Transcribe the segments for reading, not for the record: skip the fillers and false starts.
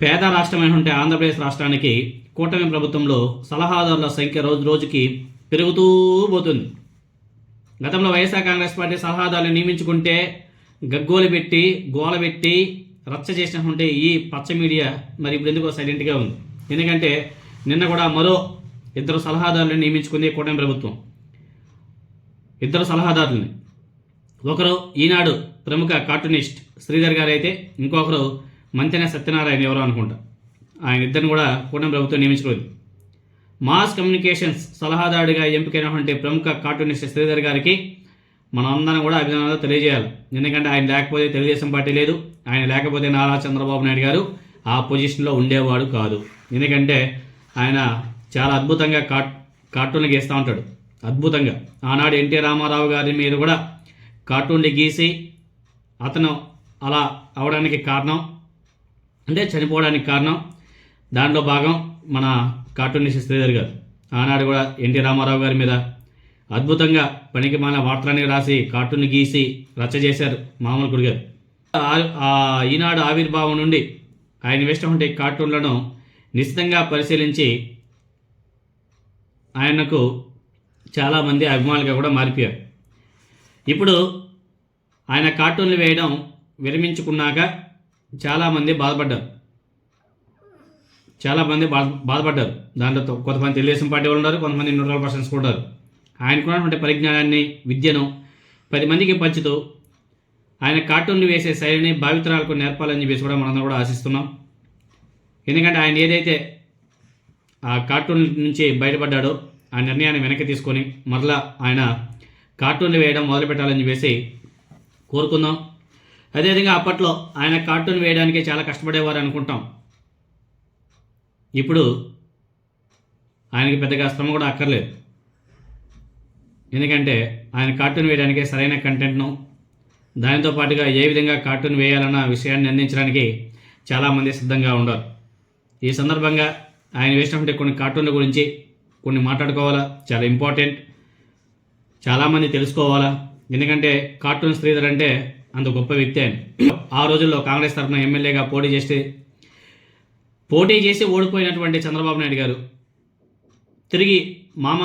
పేద రాష్ట్రమైనటువంటి ఆంధ్రప్రదేశ్ రాష్ట్రానికి కూటమి ప్రభుత్వంలో సలహాదారుల సంఖ్య రోజు రోజుకి పెరుగుతూ పోతుంది. గతంలో వైఎస్ఆర్ కాంగ్రెస్ పార్టీ సలహాదారులు నియమించుకుంటే గగ్గోలు పెట్టి గోల పెట్టి రచ్చ చేసినటువంటి ఈ పచ్చ మీడియా మరి ఇప్పుడు ఎందుకో సైలెంట్గా ఉంది. ఎందుకంటే నిన్న కూడా మరో 2 సలహాదారులను నియమించుకుంది కూటమి ప్రభుత్వం. 2 సలహాదారులని, ఒకరు ఈనాడు ప్రముఖ కార్టూనిస్ట్ శ్రీధర్ గారు అయితే ఇంకొకరు మంతెన సత్యనారాయణ ఎవరో అనుకుంటా. ఆయన ఇద్దరిని కూడా కూటమి ప్రభుత్వం నియమించుకుంది. మాస్ కమ్యూనికేషన్స్ సలహాదారుడిగా ఎంపికైనటువంటి ప్రముఖ కార్టూనిస్ట్ శ్రీధర్ గారికి మనం అందరం కూడా అభినందనలు తెలియజేయాలి. ఎందుకంటే ఆయన లేకపోతే తెలుగుదేశం పార్టీ లేదు, ఆయన లేకపోతే నారా చంద్రబాబు నాయుడు గారు ఆ పొజిషన్లో ఉండేవాడు కాదు. ఎందుకంటే ఆయన చాలా అద్భుతంగా కార్టూన్లు గీస్తూ ఉంటాడు. అద్భుతంగా ఆనాడు ఎన్టీ రామారావు గారి మీద కూడా కార్టూన్లు గీసి అతను అలా అవడానికి కారణం, అంటే చనిపోవడానికి కారణం దాంట్లో భాగం మన కార్టూనిస్ట్ శ్రీధర్ గారు. ఆనాడు కూడా ఎన్టీ రామారావు గారి మీద అద్భుతంగా పనికి మాల వార్తలని రాసి కార్టూన్ గీసి రచ్చ చేశారు మామూలు గుడి గారు. ఈనాడు ఆవిర్భావం నుండి ఆయన వేసినటువంటి కార్టూన్లను నిశ్చితంగా పరిశీలించి ఆయనకు చాలామంది అభిమానులుగా కూడా మారిపోయారు. ఇప్పుడు ఆయన కార్టూన్లు వేయడం విరమించుకున్నాక చాలామంది బాధపడ్డారు. దాంట్లో కొంతమంది తెలుగుదేశం పార్టీ వాళ్ళు ఉన్నారు, కొంతమంది న్యూట్రల్ పర్సన్స్ కూడా ఉన్నారు. ఆయనకున్నటువంటి పరిజ్ఞానాన్ని, విద్యను 10 మందికి పంచుతూ ఆయన కార్టూన్లు వేసే శైలిని భావితరాలకు నేర్పాలని చెప్పేసి కూడా మనందరం కూడా ఆశిస్తున్నాం. ఎందుకంటే ఆయన ఏదైతే ఆ కార్టూన్ నుంచి బయటపడ్డాడో ఆ నిర్ణయాన్ని వెనక్కి తీసుకొని మరలా ఆయన కార్టూన్లు వేయడం మొదలుపెట్టాలని చెప్పేసి కోరుకుందాం. అదేవిధంగా అప్పట్లో ఆయన కార్టూన్ వేయడానికి చాలా కష్టపడేవారు అనుకుంటాం. ఇప్పుడు ఆయనకి పెద్దగా శ్రమ కూడా అక్కర్లేదు. ఎందుకంటే ఆయన కార్టూన్ వేయడానికి సరైన కంటెంట్ను, దానితో పాటుగా ఏ విధంగా కార్టూన్ వేయాలన్న విషయాన్ని అందించడానికి చాలామంది సిద్ధంగా ఉన్నారు. ఈ సందర్భంగా ఆయన వేసినటువంటి కొన్ని కార్టూన్ల గురించి కొన్ని మాట్లాడుకోవాలా, చాలా ఇంపార్టెంట్, చాలామంది తెలుసుకోవాలా. ఎందుకంటే కార్టూన్ శ్రీధర్ అంటే అంత గొప్ప వ్యక్తి ఆయన. ఆ రోజుల్లో కాంగ్రెస్ తరఫున ఎమ్మెల్యేగా పోటీ చేసి ఓడిపోయినటువంటి చంద్రబాబు నాయుడు గారు తిరిగి మామ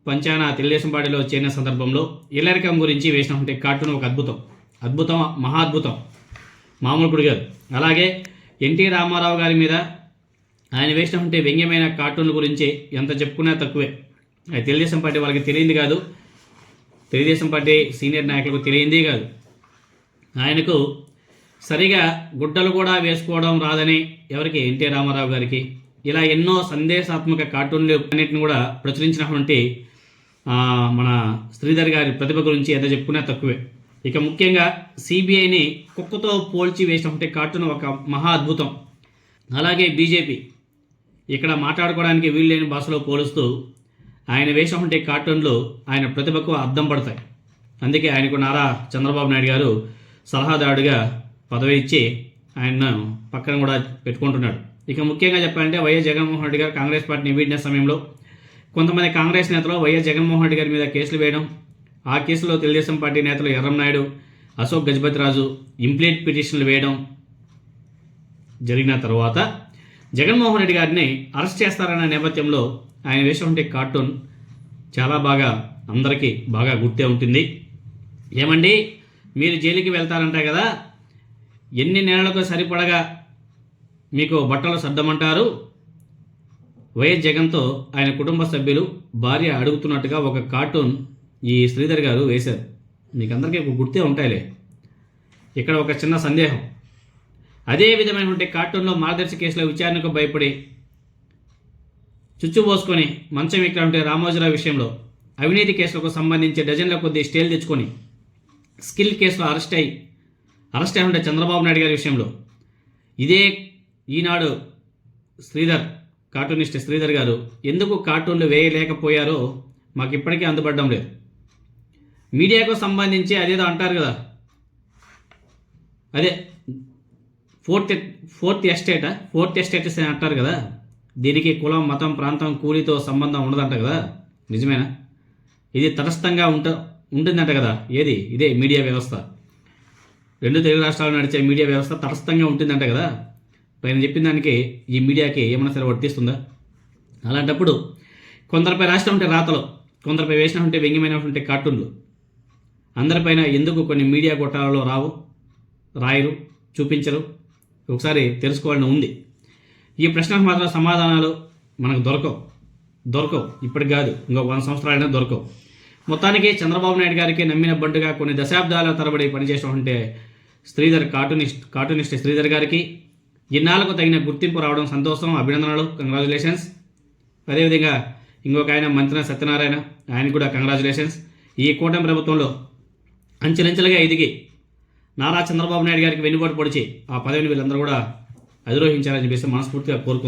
పంచాన తెలుగుదేశం పార్టీలో చేరిన సందర్భంలో ఇల్లరికం గురించి వేసినటువంటి కార్టూన్ ఒక అద్భుతం, మహా అద్భుతం, మామూలు గుడి గారు. అలాగే ఎన్టీ రామారావు గారి మీద ఆయన వేసినటువంటి వ్యంగ్యమైన కార్టూన్ల గురించి ఎంత చెప్పుకున్నా తక్కువే. అది తెలుగుదేశం పార్టీ వాళ్ళకి తెలియంది కాదు, తెలుగుదేశం పార్టీ సీనియర్ నాయకులకు తెలియందే కాదు. ఆయనకు సరిగా గుడ్డలు కూడా వేసుకోవడం రాదని ఎవరికి, ఎన్టీ రామారావు గారికి. ఇలా ఎన్నో సందేశాత్మక కార్టూన్లు అన్నింటిని కూడా ప్రచురించినటువంటి మన శ్రీధర్ గారి ప్రతిభ గురించి ఎంత చెప్పుకున్నా తక్కువే. ఇక ముఖ్యంగా సిబిఐని కుక్కతో పోల్చి వేసినటువంటి కార్టూన్ ఒక మహా అద్భుతం. అలాగే బీజేపీ ఇక్కడ మాట్లాడుకోవడానికి వీల్లేని భాషలో పోలుస్తూ ఆయన వేసినటువంటి కార్టూన్లు ఆయన ప్రతిభకు అద్దం పడతాయి. అందుకే ఆయనకు నారా చంద్రబాబు నాయుడు గారు సలహాదారుడిగా పదవి ఇచ్చి ఆయన పక్కన కూడా పెట్టుకుంటున్నాడు. ఇక ముఖ్యంగా చెప్పాలంటే వైఎస్ జగన్మోహన్ రెడ్డి గారు కాంగ్రెస్ పార్టీని వీడిన సమయంలో కొంతమంది కాంగ్రెస్ నేతలు వైఎస్ జగన్మోహన్ రెడ్డి గారి మీద కేసులు వేయడం, ఆ కేసులో తెలుగుదేశం పార్టీ నేతలు ఎర్రంనాయుడు, అశోక్ గజపతిరాజు ఇంప్లీట్ పిటిషన్లు వేయడం జరిగిన తర్వాత జగన్మోహన్ రెడ్డి గారిని అరెస్ట్ చేస్తారన్న నేపథ్యంలో ఆయన వేసినటువంటి కార్టూన్ చాలా బాగా అందరికీ బాగా గుర్తే ఉంటుంది. ఏమండి మీరు జైలుకి వెళ్తారంట కదా, ఎన్ని నెలలకు సరిపడగా మీకు బట్టలు సర్దమంటారు? వైఎస్ జగన్తో ఆయన కుటుంబ సభ్యులు భార్య అడుగుతున్నట్టుగా ఒక కార్టూన్ ఈ శ్రీధర్ గారు వేశారు. మీకు అందరికీ గుర్తే ఉంటాయిలే. ఇక్కడ ఒక చిన్న సందేహం, అదే విధమైనటువంటి కార్టూన్లో మార్గదర్శి కేసులో విచారణకు భయపడి చుచ్చుపోసుకొని మంచం ఎక్కినటువంటి రామోజీరావు విషయంలో అవినీతి కేసులకు సంబంధించి డజన్ల కొద్ది స్టేలు తెచ్చుకొని స్కిల్ కేసులో అరెస్ట్ అయిన చంద్రబాబు నాయుడు గారి విషయంలో ఇదే ఈనాడు కార్టూనిస్ట్ శ్రీధర్ గారు ఎందుకు కార్టూన్లు వేయలేకపోయారో మాకు ఇప్పటికీ అందుపడడం లేదు. మీడియాకు సంబంధించి అదేదో అంటారు కదా, అదే ఫోర్త్ ఎస్టేట్ అని అంటారు కదా, దీనికి కులం, మతం, ప్రాంతం, కూలీతో సంబంధం ఉండదంట కదా, నిజమేనా? ఇది తటస్థంగా ఉంటుందంట కదా. ఇదే మీడియా వ్యవస్థ, 2 తెలుగు రాష్ట్రాలు నడిచే మీడియా వ్యవస్థ తటస్థంగా ఉంటుందంట కదా. ఆయన చెప్పిన దానికి ఈ మీడియాకి ఏమైనా సరే వర్తిస్తుందా? అలాంటప్పుడు కొందరిపై రాసినటువంటి రాతలు, కొందరిపై వేసినటువంటి వ్యంగ్యమైనటువంటి కార్టూన్లు అందరిపైన ఎందుకు కొన్ని మీడియా గొట్టాలలో రాయరు, చూపించరు? ఒకసారి తెలుసుకోవాలని ఉంది. ఈ ప్రశ్నకు మాత్రం సమాధానాలు మనకు దొరకవు. ఇప్పటికి కాదు, ఇంకో 100 సంవత్సరాలైనా దొరకవు. మొత్తానికి చంద్రబాబు నాయుడు గారికి నమ్మిన బండుగా కొన్ని దశాబ్దాల తరబడి పనిచేసినటువంటి శ్రీధర్, కార్టూనిస్ట్ శ్రీధర్ గారికి ఇన్నాళ్లకు తగిన గుర్తింపు రావడం సంతోషం, అభినందనలు, కంగ్రాచులేషన్స్. అదేవిధంగా ఇంకొక ఆయన మంత్రి సత్యనారాయణ, ఆయనకు కూడా కంగ్రాచులేషన్స్. ఈ కూటమి ప్రభుత్వంలో అంచెలంచెలుగా ఎదిగి నారా చంద్రబాబు నాయుడు గారికి వెన్నుపోటు పొడిచి ఆ పదవిని వీళ్ళందరూ కూడా అధిరోహించాలని చెప్పేసి మనస్ఫూర్తిగా కోరుకుంటున్నాను.